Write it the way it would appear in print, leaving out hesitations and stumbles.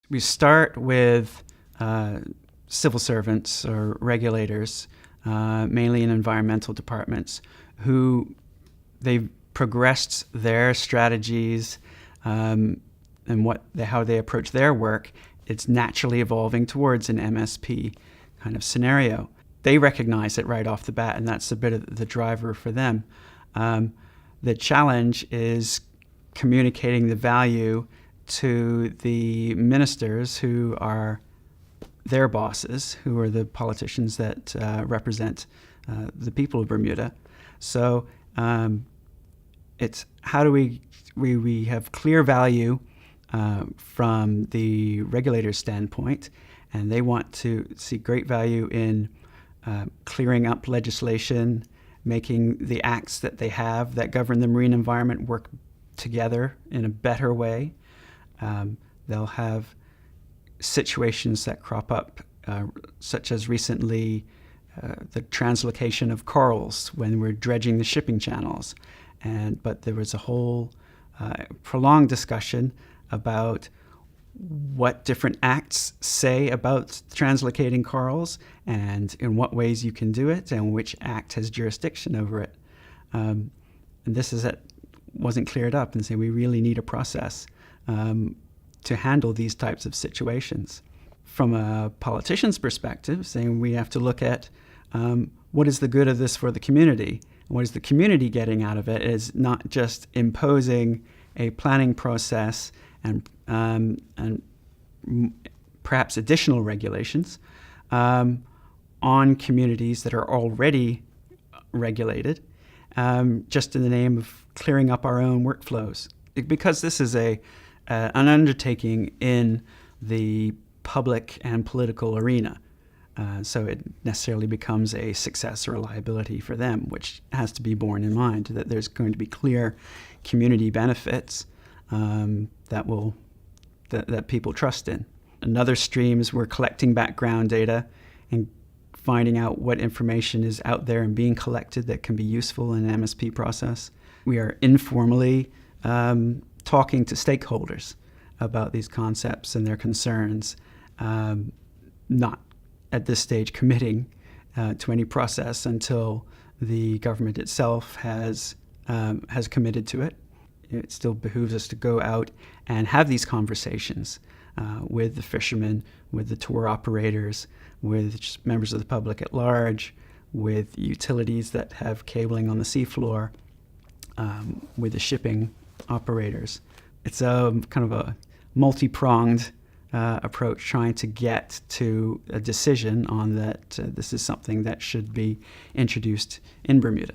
We start with civil servants or regulators, mainly in environmental departments, who they've progressed their strategies and how they approach their work. It's naturally evolving towards an MSP kind of scenario. They recognize it right off the bat, and that's a bit of the driver for them. The challenge is communicating the value to the ministers who are their bosses, who are the politicians that represent the people of Bermuda. So it's how do we have clear value from the regulator's standpoint, and they want to see great value in clearing up legislation, making the acts that they have that govern the marine environment work together in a better way. They'll have situations that crop up, such as recently the translocation of corals when we're dredging the shipping channels. But there was a whole prolonged discussion about what different acts say about translocating corals and in what ways you can do it and which act has jurisdiction over it. And this wasn't cleared up, and so we really need a process to handle these types of situations. From a politician's perspective, saying we have to look at what is the good of this for the community? What is the community getting out of it is not just imposing a planning process and perhaps additional regulations on communities that are already regulated, just in the name of clearing up our own workflows. Because this is an undertaking in the public and political arena. So it necessarily becomes a success or a liability for them, which has to be borne in mind, that there's going to be clear community benefits that people trust in. Another stream is we're collecting background data and finding out what information is out there and being collected that can be useful in an MSP process. We are informally talking to stakeholders about these concepts and their concerns, not at this stage committing to any process until the government itself has committed to it. It still behooves us to go out and have these conversations with the fishermen, with the tour operators, with just members of the public at large, with utilities that have cabling on the seafloor, with the shipping operators. It's a kind of a multi-pronged approach, trying to get to a decision on that this is something that should be introduced in Bermuda.